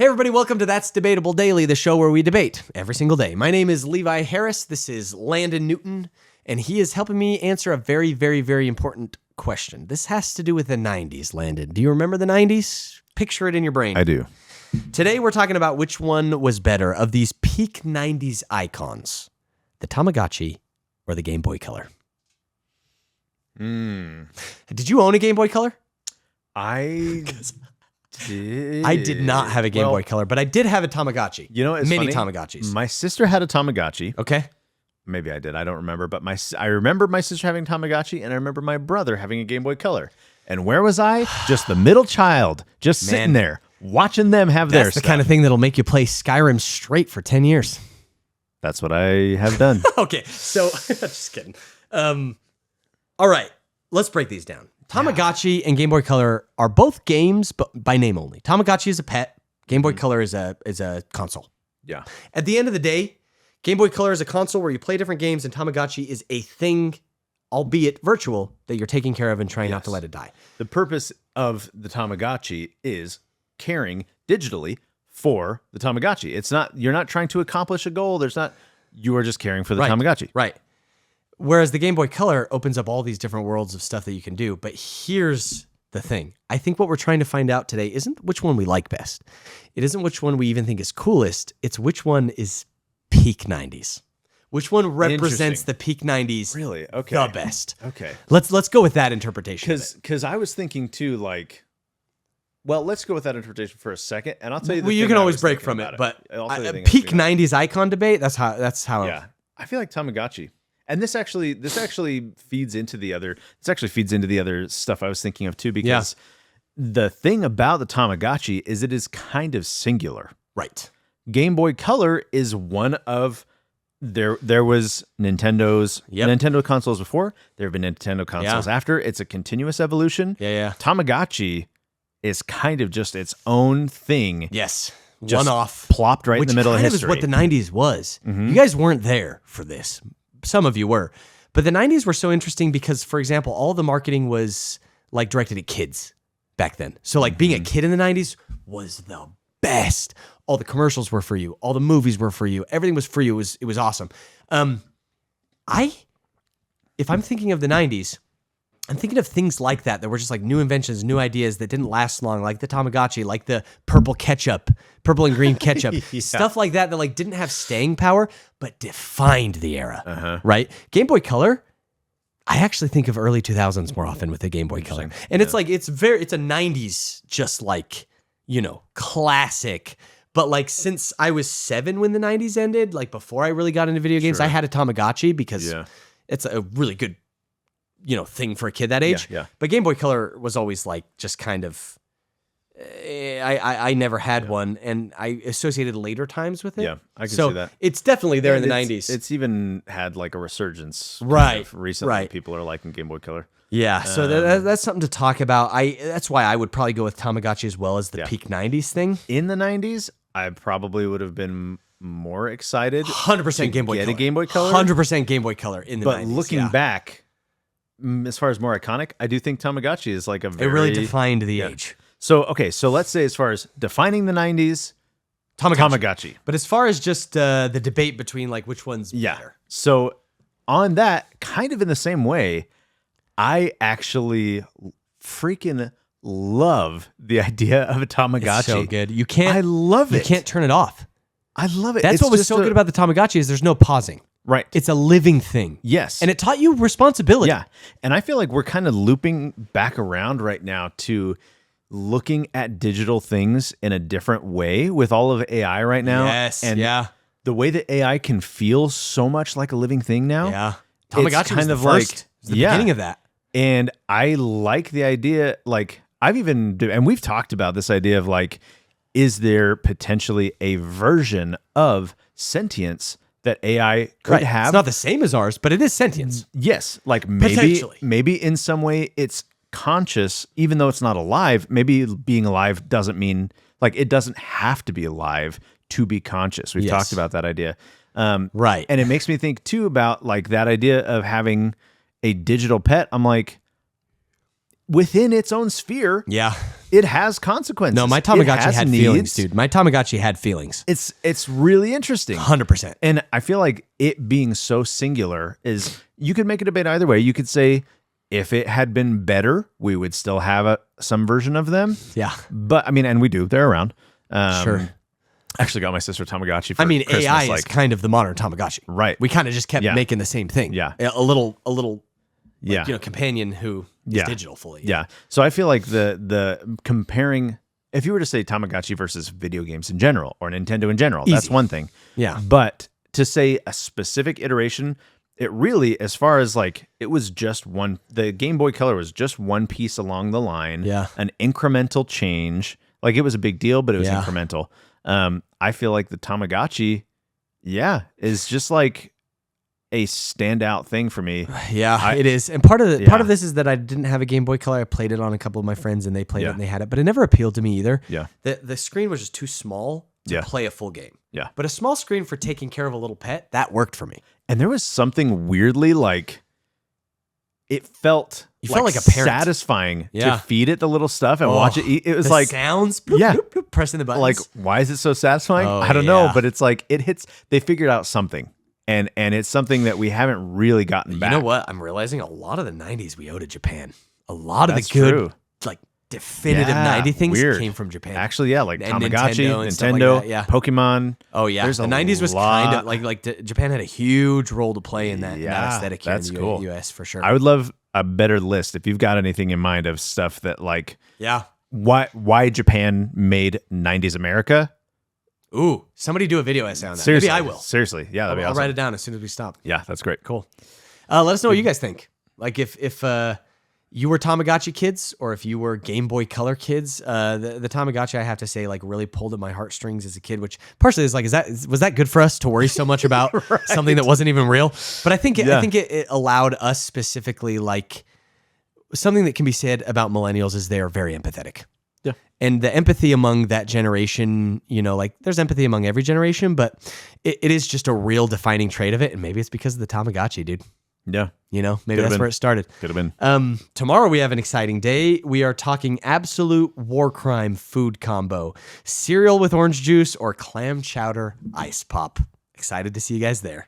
Hey everybody, welcome to That's Debatable Daily, the show where we debate every single day. My name is Levi Harris, this is Landon Newton, and he is helping me answer a very, very, very important question. This has to do with the 90s, Landon. Do you remember the 90s? Picture it in your brain. I do. Today we're talking about which one was better of these peak 90s icons, the Tamagotchi or the Game Boy Color. Did you own a Game Boy Color? I did not have a Game Boy Color, but I did have a Tamagotchi. You know, it's many funny. Tamagotchis. My sister had a Tamagotchi. Okay. Maybe I did. I don't remember. But I remember my sister having a Tamagotchi, and I remember my brother having a Game Boy Color. And where was I? Just the middle child, just sitting there, watching them have their That's the stuff. kind of thing that'll make you play Skyrim straight for 10 years. That's what I have done. Okay, so just kidding. All right, let's break these down. Tamagotchi and Game Boy Color are both games, but by name only. Tamagotchi is a pet. Game Boy Color is a console. Yeah. At the end of the day, Game Boy Color is a console where you play different games, and Tamagotchi is a thing, albeit virtual, that you're taking care of and trying not to let it die. The purpose of the Tamagotchi is caring digitally for the Tamagotchi. It's not, you're not trying to accomplish a goal. You are just caring for the Tamagotchi. Right. Whereas the Game Boy Color opens up all these different worlds of stuff that you can do. But here's the thing. I think what we're trying to find out today isn't which one we like best. It isn't which one we even think is coolest. It's which one is peak 90s. Which one represents the peak 90s Really? Okay. the best. Okay. Let's go with that interpretation. Because I was thinking too, like, well, let's go with that interpretation for a second, and I'll tell you. Well, you can always break from it, but peak 90s icon debate. That's how. Yeah, I feel like Tamagotchi, and this actually feeds into the other. This actually feeds into the other stuff I was thinking of too, because the thing about the Tamagotchi is it is kind of singular. Right. Game Boy Color is one of. There was Nintendo consoles before. There have been Nintendo consoles after. It's a continuous evolution. Yeah. Tamagotchi is kind of just its own thing. Yes. Just One off. Plopped right in the middle of history. Which kind of is what the 90s was. You guys weren't there for this. Some of you were. But the 90s were so interesting because, for example, all the marketing was like directed at kids back then. So like being a kid in the 90s was the best. All the commercials were for you. All the movies were for you. Everything was for you. It was awesome. If I'm thinking of the 90s, I'm thinking of things like that were just like new inventions, new ideas that didn't last long, like the Tamagotchi, like the purple and green ketchup, stuff like that like didn't have staying power, but defined the era, right? Game Boy Color, I actually think of early 2000s more often with the Game Boy Color. And it's like, it's a 90s, just like, classic. But like since I was 7 when the 90s ended, like before I really got into video games, I had a Tamagotchi because it's a really good, thing for a kid that age. Yeah. But Game Boy Color was always like just kind of, I never had one, and I associated later times with it. Yeah, I can see that. It's definitely there in the 90s. It's even had like a resurgence recently. Right. People are liking Game Boy Color. Yeah, so that's something to talk about. That's why I would probably go with Tamagotchi as well as the peak 90s thing. In the 90s, I probably would have been more excited. 100% Game Boy Color. A Game Boy Color. 100% Game Boy Color in the 90s. But looking back, as far as more iconic, I do think Tamagotchi is like a very... It really defined the age. So let's say as far as defining the 90s, Tamagotchi. But as far as just the debate between like which one's better. So on that, kind of in the same way, I actually freaking love the idea of a Tamagotchi. It's so good. I love it. You can't turn it off. I love it. That's what was so good about the Tamagotchi is there's no pausing. Right. It's a living thing. Yes. And it taught you responsibility. Yeah. And I feel like we're kind of looping back around right now to looking at digital things in a different way with all of AI right now. Yes. And the way that AI can feel so much like a living thing now. Yeah. Tamagotchi was the first. The beginning of that. And I like the idea, like and we've talked about this idea of like, is there potentially a version of sentience that AI could have? It's not the same as ours, but it is sentience. Yes. Like maybe in some way it's conscious, even though it's not alive. Maybe being alive doesn't mean, like, it doesn't have to be alive to be conscious. We've talked about that idea. Right. And it makes me think too about like that idea of having a digital pet. I'm like, within its own sphere, Yeah. it has consequences. No, my It Tamagotchi has had needs. feelings, dude. My Tamagotchi had feelings. It's really interesting. 100%. And I feel like it being so singular is, you could make a debate either way. You could say, if it had been better, we would still have some version of them. Yeah. But I mean, and we do. They're around. Sure. Actually got my sister Tamagotchi for I mean, Christmas, AI is kind of the modern Tamagotchi. Right. We kind of just kept Yeah. making the same thing. Yeah. A little, yeah. companion who is Yeah. digital fully. Yeah. So I feel like the comparing, if you were to say Tamagotchi versus video games in general or Nintendo in general, that's Easy. one thing. Yeah. But to say a specific iteration, it really, as far as like, it was just one, the Game Boy Color was just one piece along the line. Yeah. An incremental change. Like, it was a big deal, but it was Yeah. incremental. I feel like the Tamagotchi, is just like a standout thing for me. Yeah, it is. And part Yeah. of this is that I didn't have a Game Boy Color. I played it on a couple of my friends and they played it Yeah. and they had it, but it never appealed to me either. Yeah. The screen was just too small to Yeah. play a full game. Yeah. But a small screen for taking care of a little pet, that worked for me. And there was something weirdly like, it felt You felt like a parent. satisfying Yeah. to feed it the little stuff and Oh, watch it eat. It was the like, sounds, bloop, Yeah. bloop, bloop, pressing the buttons. like, why is it so satisfying? Oh, I don't know, yeah. but it's like, it hits, they figured out something. And it's something that we haven't really gotten back. You know what? I'm realizing a lot of the 90s we owe to Japan. A lot of That's the good, true. like definitive Yeah, 90 things weird. came from Japan. Actually, yeah, like And Tamagotchi, Nintendo and stuff like Nintendo, that, yeah. Pokemon. Oh yeah, There's the a 90s was lot. kind of Japan had a huge role to play in that Yeah, aesthetic here that's in the cool. US for sure. I would love a better list if you've got anything in mind of stuff that like Yeah. why Japan made 90s America. Ooh, somebody do a video essay on that. Seriously, Maybe I will. Seriously, yeah, that'd be I'll awesome. write it down as soon as we stop. Yeah, that's great. Cool. Let us know what you guys think. Like if you were Tamagotchi kids or if you were Game Boy Color kids, the Tamagotchi, I have to say, like really pulled at my heartstrings as a kid, which partially is like, was that good for us to worry so much about something that wasn't even real? But I think it allowed us specifically, like something that can be said about millennials is they are very empathetic. Yeah. And the empathy among that generation, like there's empathy among every generation, but it is just a real defining trait of it. And maybe it's because of the Tamagotchi, dude. Yeah, Maybe Could've that's been. where it started. could have been. Tomorrow we have an exciting day. We are talking absolute war crime food combo: cereal with orange juice or clam chowder ice pop. Excited to see you guys there.